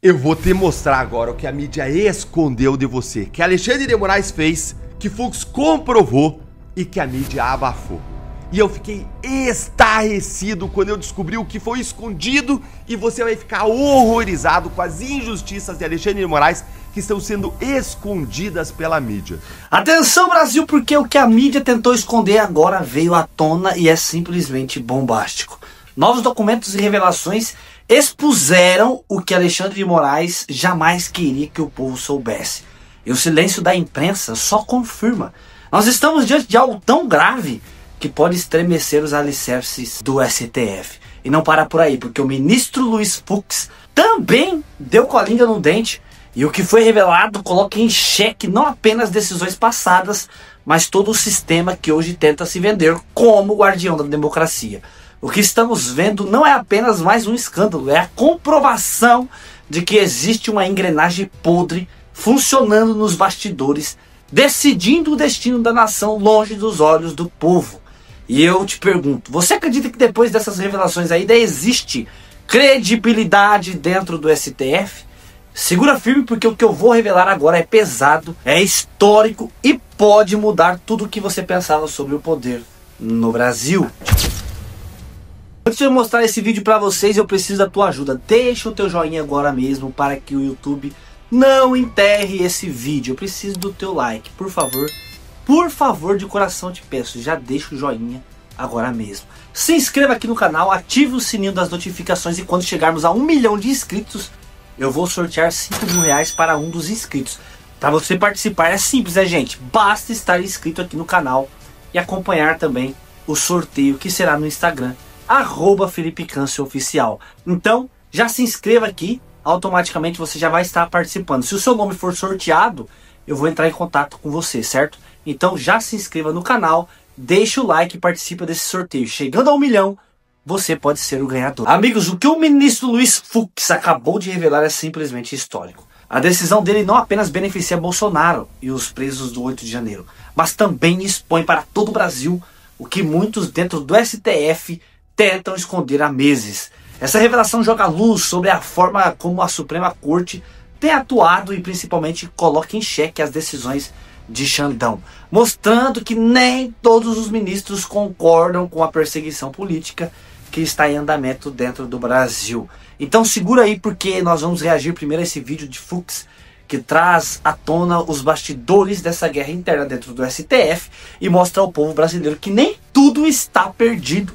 Eu vou te mostrar agora o que a mídia escondeu de você, que Alexandre de Moraes fez, que Fux comprovou e que a mídia abafou. E eu fiquei estarrecido quando eu descobri o que foi escondido e você vai ficar horrorizado com as injustiças de Alexandre de Moraes que estão sendo escondidas pela mídia. Atenção, Brasil, porque o que a mídia tentou esconder agora veio à tona e é simplesmente bombástico. Novos documentos e revelações expuseram o que Alexandre de Moraes jamais queria que o povo soubesse. E o silêncio da imprensa só confirma. Nós estamos diante de algo tão grave que pode estremecer os alicerces do STF. E não para por aí, porque o ministro Luiz Fux também deu com a língua no dente. E o que foi revelado coloca em xeque não apenas decisões passadas, mas todo o sistema que hoje tenta se vender como guardião da democracia. O que estamos vendo não é apenas mais um escândalo, é a comprovação de que existe uma engrenagem podre funcionando nos bastidores, decidindo o destino da nação longe dos olhos do povo. E eu te pergunto, você acredita que depois dessas revelações ainda existe credibilidade dentro do STF? Segura firme, porque o que eu vou revelar agora é pesado, é histórico e pode mudar tudo o que você pensava sobre o poder no Brasil. Antes de eu mostrar esse vídeo pra vocês, eu preciso da tua ajuda. Deixa o teu joinha agora mesmo para que o YouTube não enterre esse vídeo. Eu preciso do teu like, por favor. Por favor, de coração te peço, já deixa o joinha agora mesmo. Se inscreva aqui no canal, ative o sininho das notificações e quando chegarmos a 1 milhão de inscritos, eu vou sortear 5 mil reais para um dos inscritos. Para você participar é simples, né, gente? Basta estar inscrito aqui no canal e acompanhar também o sorteio que será no Instagram, @FelipeCâncio_oficial. Então, já se inscreva aqui, automaticamente você já vai estar participando. Se o seu nome for sorteado, eu vou entrar em contato com você, certo? Então já se inscreva no canal, deixa o like e participe desse sorteio. Chegando a 1 milhão, você pode ser o ganhador. Amigos, o que o ministro Luiz Fux acabou de revelar é simplesmente histórico. A decisão dele não apenas beneficia Bolsonaro e os presos do 8 de janeiro, mas também expõe para todo o Brasil o que muitos dentro do STF tentam esconder há meses. Essa revelação joga luz sobre a forma como a Suprema Corte tem atuado e principalmente coloca em xeque as decisões de Xandão, mostrando que nem todos os ministros concordam com a perseguição política que está em andamento dentro do Brasil. Então segura aí, porque nós vamos reagir primeiro a esse vídeo de Fux, que traz à tona os bastidores dessa guerra interna dentro do STF e mostra ao povo brasileiro que nem tudo está perdido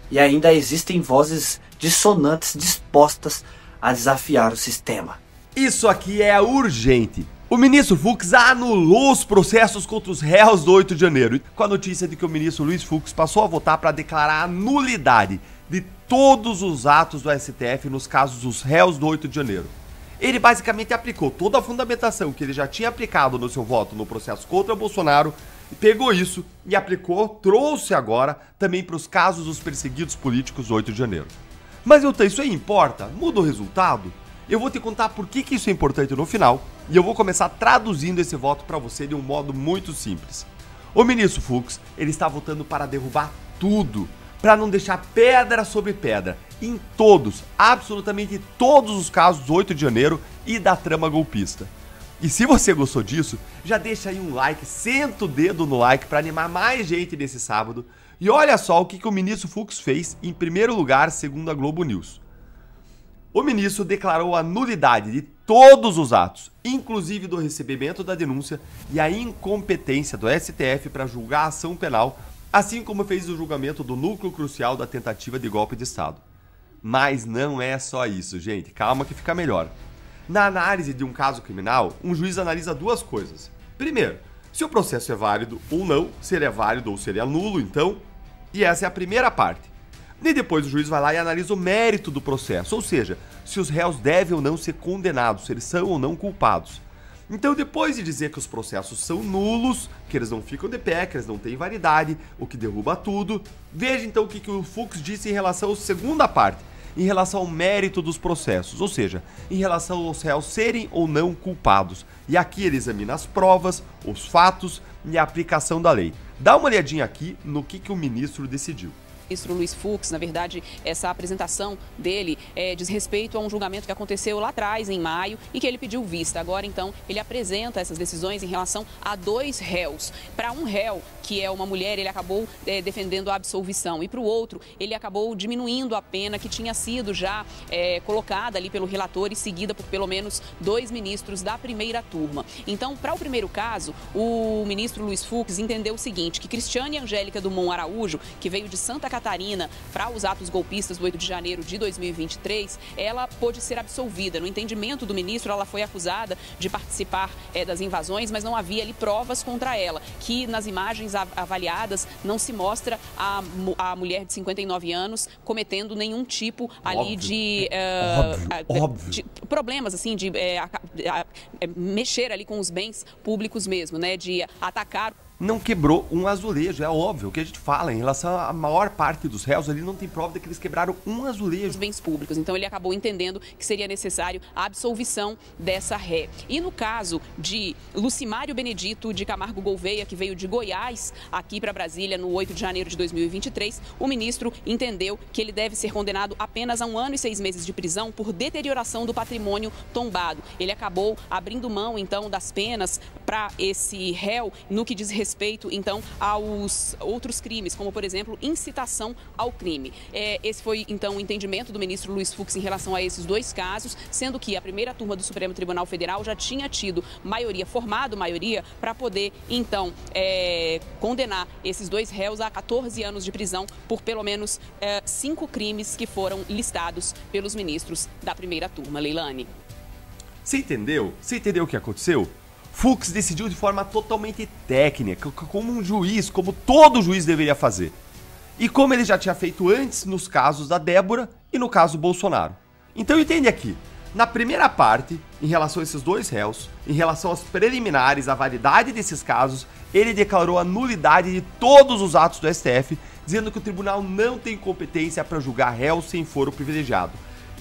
e ainda existem vozes dissonantes dispostas a desafiar o sistema. Isso aqui é urgente. O ministro Fux anulou os processos contra os réus do 8 de janeiro, com a notícia de que o ministro Luiz Fux passou a votar para declarar a nulidade de todos os atos do STF nos casos dos réus do 8 de janeiro. Ele basicamente aplicou toda a fundamentação que ele já tinha aplicado no seu voto no processo contra Bolsonaro, pegou isso e aplicou, trouxe agora também para os casos dos perseguidos políticos do 8 de janeiro. Mas isso aí importa? Muda o resultado? Eu vou te contar por que isso é importante no final e eu vou começar traduzindo esse voto para você de um modo muito simples. O ministro Fux, ele está votando para derrubar tudo, para não deixar pedra sobre pedra em todos, absolutamente todos os casos do 8 de janeiro e da trama golpista. E se você gostou disso, já deixa aí um like, senta o dedo no like para animar mais gente nesse sábado. E olha só o que o ministro Fux fez em primeiro lugar, segundo a Globo News. O ministro declarou a nulidade de todos os atos, inclusive do recebimento da denúncia e a incompetência do STF para julgar a ação penal, assim como fez o julgamento do núcleo crucial da tentativa de golpe de Estado. Mas não é só isso, gente, calma que fica melhor. Na análise de um caso criminal, um juiz analisa duas coisas. Primeiro, se o processo é válido ou não, se ele é válido ou se ele é nulo, então, e essa é a primeira parte. E depois o juiz vai lá e analisa o mérito do processo, ou seja, se os réus devem ou não ser condenados, se eles são ou não culpados. Então, depois de dizer que os processos são nulos, que eles não ficam de pé, que eles não têm validade, o que derruba tudo, veja então o que o Fux disse em relação à segunda parte, em relação ao mérito dos processos, ou seja, em relação aos réus serem ou não culpados. E aqui ele examina as provas, os fatos e a aplicação da lei. Dá uma olhadinha aqui no que o ministro decidiu. ministro Luiz Fux. Na verdade, essa apresentação dele diz respeito a um julgamento que aconteceu lá atrás, em maio, e que ele pediu vista. Agora, então, ele apresenta essas decisões em relação a 2 réus. Para um réu, que é uma mulher, ele acabou defendendo a absolvição, e para o outro, ele acabou diminuindo a pena que tinha sido já colocada ali pelo relator e seguida por pelo menos 2 ministros da primeira turma. Então, para o primeiro caso, o ministro Luiz Fux entendeu o seguinte, que Cristiane Angélica Dumont Araújo, que veio de Santa Catarina para os atos golpistas do 8 de janeiro de 2023, ela pôde ser absolvida. No entendimento do ministro, ela foi acusada de participar das invasões, mas não havia ali provas contra ela, que nas imagens avaliadas não se mostra a mulher de 59 anos cometendo nenhum tipo ali de problemas, assim, de mexer ali com os bens públicos mesmo, né, de atacar. Não quebrou um azulejo, é óbvio o que a gente fala. Em relação à maior parte dos réus ali, não tem prova de que eles quebraram um azulejo. Os bens públicos. Então ele acabou entendendo que seria necessário a absolvição dessa ré. E no caso de Lucimário Benedito de Camargo Gouveia, que veio de Goiás aqui para Brasília no 8 de janeiro de 2023, o ministro entendeu que ele deve ser condenado apenas a 1 ano e 6 meses de prisão por deterioração do patrimônio tombado. Ele acabou abrindo mão, então, das penas para esse réu no que diz respeito, então, aos outros crimes, como, por exemplo, incitação ao crime. Esse foi, então, o entendimento do ministro Luiz Fux em relação a esses 2 casos, sendo que a primeira turma do Supremo Tribunal Federal já tinha tido formado maioria, para poder, então, condenar esses 2 réus a 14 anos de prisão por pelo menos 5 crimes que foram listados pelos ministros da primeira turma. Leilane. Você entendeu? Você entendeu o que aconteceu? Fux decidiu de forma totalmente técnica, como um juiz, como todo juiz deveria fazer. E como ele já tinha feito antes nos casos da Débora e no caso do Bolsonaro. Então entende aqui, na primeira parte, em relação a esses 2 réus, em relação aos preliminares, a validade desses casos, ele declarou a nulidade de todos os atos do STF, dizendo que o tribunal não tem competência para julgar réus sem foro privilegiado.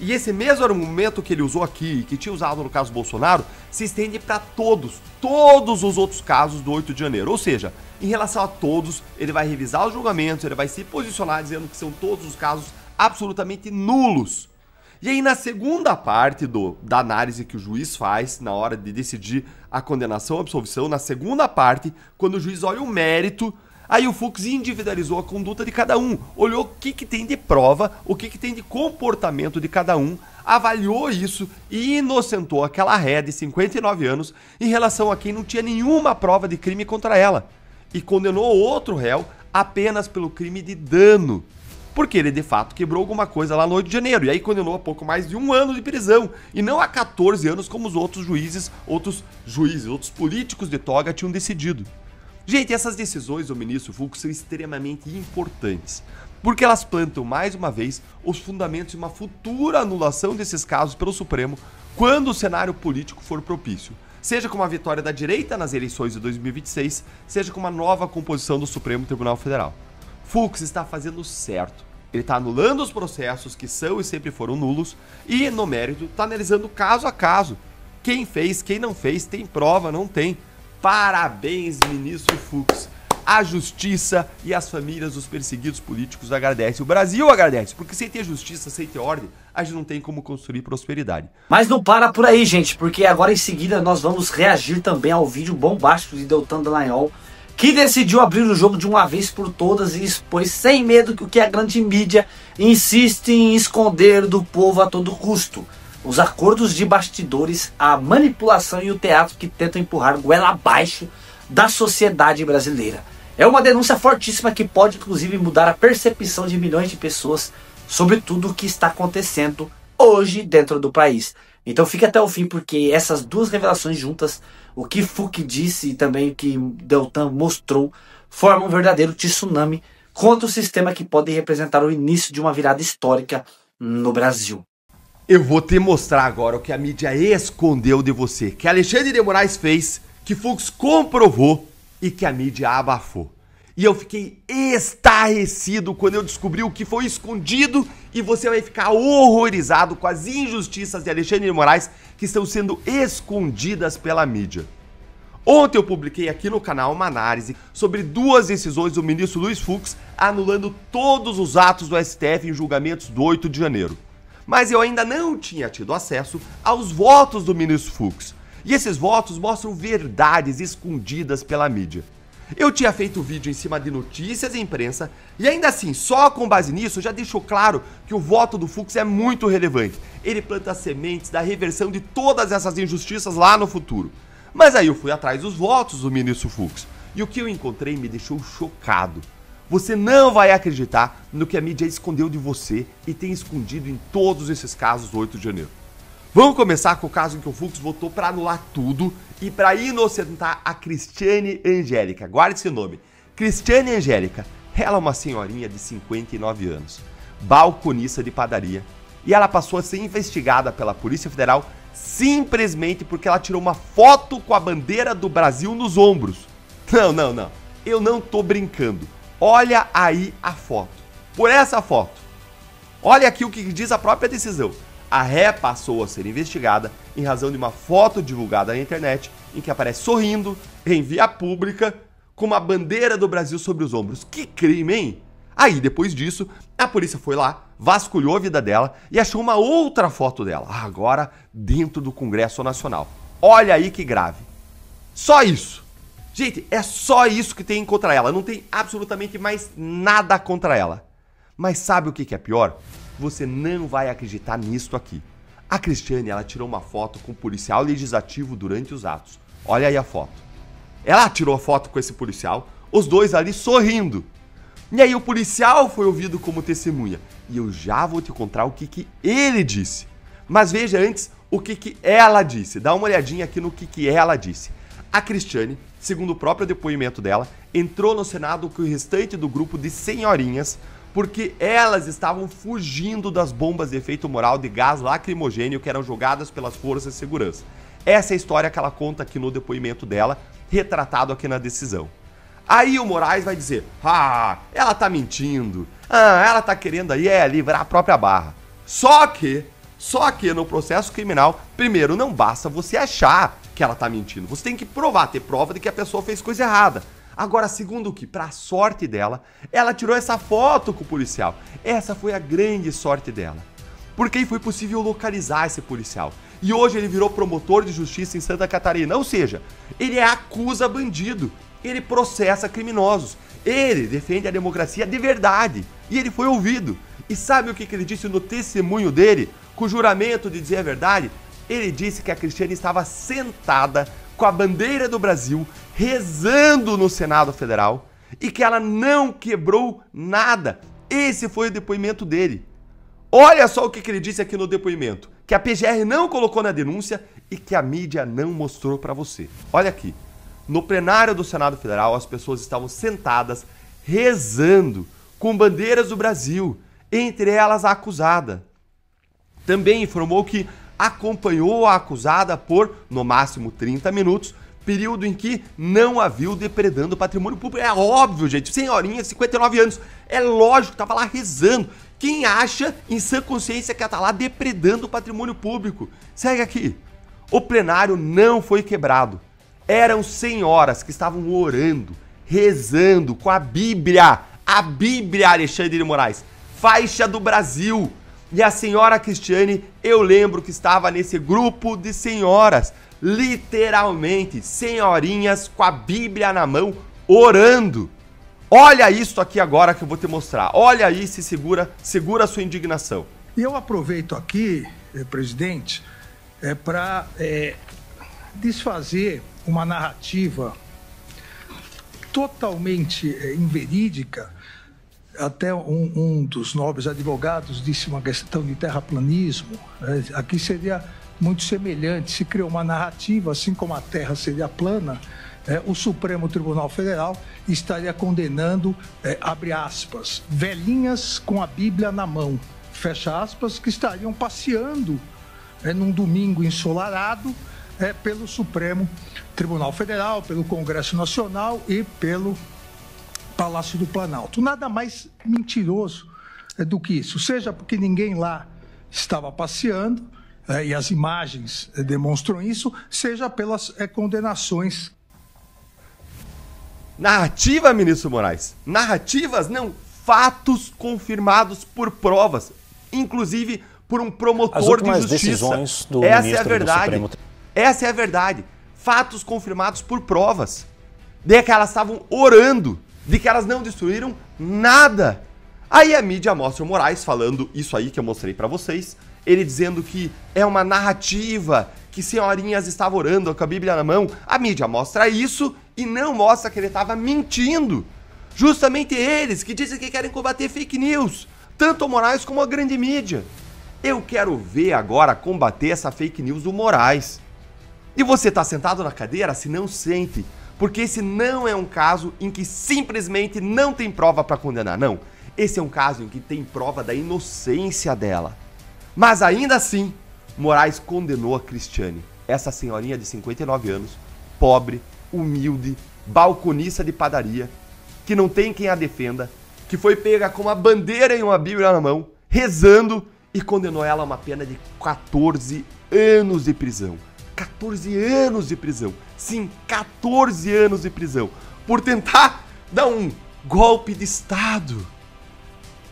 E esse mesmo argumento que ele usou aqui, que tinha usado no caso Bolsonaro, se estende para todos os outros casos do 8 de janeiro. Ou seja, em relação a todos, ele vai revisar os julgamentos, ele vai se posicionar dizendo que são todos os casos absolutamente nulos. E aí, na segunda parte da análise que o juiz faz na hora de decidir a condenação ou absolvição, na segunda parte, quando o juiz olha o mérito, aí o Fux individualizou a conduta de cada um, olhou o que tem de prova, o que tem de comportamento de cada um, avaliou isso e inocentou aquela ré de 59 anos em relação a quem não tinha nenhuma prova de crime contra ela. E condenou outro réu apenas pelo crime de dano, porque ele de fato quebrou alguma coisa lá no 8 de janeiro. E aí condenou a pouco mais de 1 ano de prisão, e não a 14 anos como os outros juízes, outros políticos de toga tinham decidido. Gente, essas decisões do ministro Fux são extremamente importantes, porque elas plantam, mais uma vez, os fundamentos de uma futura anulação desses casos pelo Supremo quando o cenário político for propício, seja com uma vitória da direita nas eleições de 2026, seja com uma nova composição do Supremo Tribunal Federal. Fux está fazendo certo. Ele está anulando os processos que são e sempre foram nulos e, no mérito, está analisando caso a caso. Quem fez, quem não fez, tem prova, não tem. Parabéns, ministro Fux. A justiça e as famílias dos perseguidos políticos agradecem. O Brasil agradece, porque sem ter justiça, sem ter ordem, a gente não tem como construir prosperidade. Mas não para por aí, gente, porque agora em seguida nós vamos reagir também ao vídeo bombástico de Deltan Dallagnol, que decidiu abrir o jogo de uma vez por todas e expôs sem medo que o que a grande mídia insiste em esconder do povo a todo custo: os acordos de bastidores, a manipulação e o teatro que tentam empurrar goela abaixo da sociedade brasileira. É uma denúncia fortíssima que pode inclusive mudar a percepção de milhões de pessoas sobre tudo o que está acontecendo hoje dentro do país. Então fique até o fim, porque essas 2 revelações juntas, o que Fux disse e também o que Deltan mostrou, formam um verdadeiro tsunami contra o sistema que pode representar o início de uma virada histórica no Brasil. Eu vou te mostrar agora o que a mídia escondeu de você, que Alexandre de Moraes fez, que Fux comprovou e que a mídia abafou. E eu fiquei estarrecido quando eu descobri o que foi escondido, e você vai ficar horrorizado com as injustiças de Alexandre de Moraes que estão sendo escondidas pela mídia. Ontem eu publiquei aqui no canal uma análise sobre 2 decisões do ministro Luiz Fux anulando todos os atos do STF em julgamentos do 8 de janeiro. Mas eu ainda não tinha tido acesso aos votos do ministro Fux. E esses votos mostram verdades escondidas pela mídia. Eu tinha feito vídeo em cima de notícias e imprensa, e ainda assim, só com base nisso, já deixou claro que o voto do Fux é muito relevante. Ele planta sementes da reversão de todas essas injustiças lá no futuro. Mas aí eu fui atrás dos votos do ministro Fux, e o que eu encontrei me deixou chocado. Você não vai acreditar no que a mídia escondeu de você e tem escondido em todos esses casos do 8 de janeiro. Vamos começar com o caso em que o Fux votou para anular tudo e para inocentar a Cristiane Angélica. Guarde esse nome. Cristiane Angélica. Ela é uma senhorinha de 59 anos, balconista de padaria, e ela passou a ser investigada pela Polícia Federal simplesmente porque ela tirou uma foto com a bandeira do Brasil nos ombros. Não. Eu não tô brincando. Olha aí a foto. Por essa foto. Olha aqui o que diz a própria decisão. A ré passou a ser investigada em razão de uma foto divulgada na internet em que aparece sorrindo em via pública com uma bandeira do Brasil sobre os ombros. Que crime, hein? Aí, depois disso, a polícia foi lá, vasculhou a vida dela e achou uma outra foto dela, agora dentro do Congresso Nacional. Olha aí que grave. Só isso. Gente, é só isso que tem contra ela. Não tem absolutamente mais nada contra ela. Mas sabe o que é pior? Você não vai acreditar nisto aqui. A Cristiane, ela tirou uma foto com o policial legislativo durante os atos. Olha aí a foto. Ela tirou a foto com esse policial, os dois ali sorrindo. E aí o policial foi ouvido como testemunha. E eu já vou te contar o que ele disse. Mas veja antes o que ela disse. Dá uma olhadinha aqui no que ela disse. A Cristiane, segundo o próprio depoimento dela, entrou no Senado com o restante do grupo de senhorinhas porque elas estavam fugindo das bombas de efeito moral de gás lacrimogêneo que eram jogadas pelas forças de segurança. Essa é a história que ela conta aqui no depoimento dela, retratado aqui na decisão. Aí o Moraes vai dizer, ela tá mentindo, ela tá querendo aí livrar a própria barra. Só que no processo criminal, primeiro, não basta você achar que ela tá mentindo, você tem que provar, ter prova de que a pessoa fez coisa errada. Agora, segundo que, pra sorte dela, ela tirou essa foto com o policial. Essa foi a grande sorte dela. Porque aí foi possível localizar esse policial. E hoje ele virou promotor de justiça em Santa Catarina. Ou seja, ele acusa bandido. Ele processa criminosos. Ele defende a democracia de verdade. E ele foi ouvido. E sabe o que ele disse no testemunho dele? Com o juramento de dizer a verdade? Ele disse que a Cristiane estava sentada com a bandeira do Brasil, rezando no Senado Federal, e que ela não quebrou nada. Esse foi o depoimento dele. Olha só o que ele disse aqui no depoimento, que a PGR não colocou na denúncia e que a mídia não mostrou para você. Olha aqui, no plenário do Senado Federal, as pessoas estavam sentadas, rezando, com bandeiras do Brasil, entre elas a acusada. Também informou que acompanhou a acusada por, no máximo, 30 minutos, período em que não a viu depredando o patrimônio público. É óbvio, gente, senhorinha, 59 anos, é lógico, tava lá rezando. Quem acha, em sã consciência, que ela tá lá depredando o patrimônio público? Segue aqui. O plenário não foi quebrado. Eram senhoras que estavam orando, rezando com a Bíblia, Alexandre de Moraes, faixa do Brasil. E a senhora Cristiane, eu lembro que estava nesse grupo de senhoras, literalmente, senhorinhas com a Bíblia na mão, orando. Olha isso aqui agora que eu vou te mostrar. Olha aí, se segura a sua indignação. E eu aproveito aqui, presidente, para desfazer uma narrativa totalmente inverídica. Até um dos nobres advogados disse uma questão de terraplanismo. Aqui seria muito semelhante, se criou uma narrativa, assim como a Terra seria plana, o Supremo Tribunal Federal estaria condenando, abre aspas, velhinhas com a Bíblia na mão, fecha aspas, que estariam passeando num domingo ensolarado pelo Supremo Tribunal Federal, pelo Congresso Nacional e pelo Palácio do Planalto. Nada mais mentiroso do que isso, seja porque ninguém lá estava passeando, e as imagens demonstram isso, seja pelas condenações Narrativa, ministro Moraes. Narrativas, não. Fatos confirmados por provas. Inclusive por um promotor de justiça. Essa é a verdade. Essa é a verdade. Fatos confirmados por provas. De que elas estavam orando. De que elas não destruíram nada. Aí a mídia mostra o Moraes falando isso aí que eu mostrei pra vocês. Ele dizendo que é uma narrativa, que senhorinhas estavam orando com a Bíblia na mão. A mídia mostra isso e não mostra que ele estava mentindo. Justamente eles que dizem que querem combater fake news. Tanto o Moraes como a grande mídia. Eu quero ver agora combater essa fake news do Moraes. E você tá sentado na cadeira? Se não, sente. Porque esse não é um caso em que simplesmente não tem prova para condenar, não. Esse é um caso em que tem prova da inocência dela. Mas ainda assim, Moraes condenou a Cristiane, essa senhorinha de 59 anos, pobre, humilde, balconista de padaria, que não tem quem a defenda, que foi pega com uma bandeira e uma Bíblia na mão, rezando, e condenou ela a uma pena de 14 anos de prisão. 14 anos de prisão. Sim, 14 anos de prisão. Por tentar dar um golpe de Estado.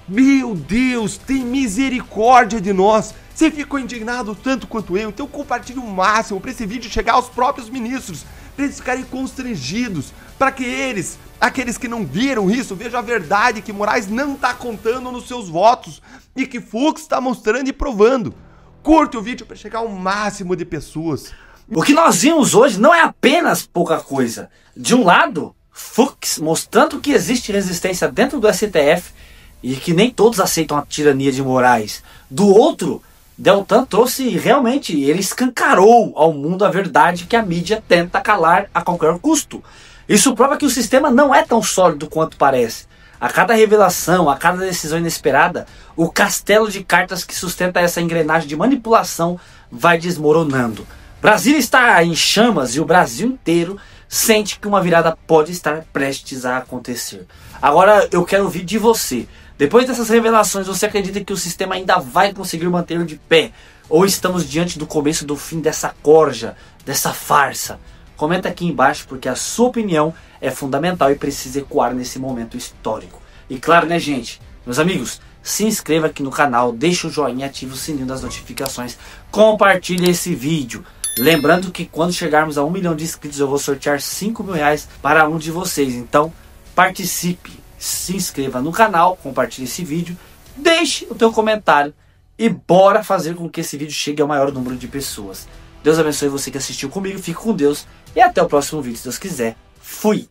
Meu Deus, tem misericórdia de nós. Você ficou indignado tanto quanto eu, então compartilhe o máximo para esse vídeo chegar aos próprios ministros, para eles ficarem constrangidos, para que eles, aqueles que não viram isso, vejam a verdade que Moraes não está contando nos seus votos e que Fux está mostrando e provando. Curte o vídeo para chegar ao máximo de pessoas. O que nós vimos hoje não é apenas pouca coisa. De um lado, Fux mostrando que existe resistência dentro do STF e que nem todos aceitam a tirania de Moraes. Do outro, Deltan trouxe realmente, ele escancarou ao mundo a verdade que a mídia tenta calar a qualquer custo. Isso prova que o sistema não é tão sólido quanto parece. A cada revelação, a cada decisão inesperada, o castelo de cartas que sustenta essa engrenagem de manipulação vai desmoronando. Brasília está em chamas e o Brasil inteiro sente que uma virada pode estar prestes a acontecer. Agora eu quero ouvir de você. Depois dessas revelações, você acredita que o sistema ainda vai conseguir manter de pé? Ou estamos diante do começo do fim dessa corja, dessa farsa? Comenta aqui embaixo porque a sua opinião é fundamental e precisa ecoar nesse momento histórico. E claro, né, gente? Meus amigos, se inscreva aqui no canal, deixa o joinha e ativa o sininho das notificações. Compartilhe esse vídeo. Lembrando que quando chegarmos a 1 milhão de inscritos eu vou sortear 5 mil reais para um de vocês. Então participe, se inscreva no canal, compartilhe esse vídeo, deixe o teu comentário e bora fazer com que esse vídeo chegue ao maior número de pessoas. Deus abençoe você que assistiu comigo, fique com Deus e até o próximo vídeo se Deus quiser. Fui!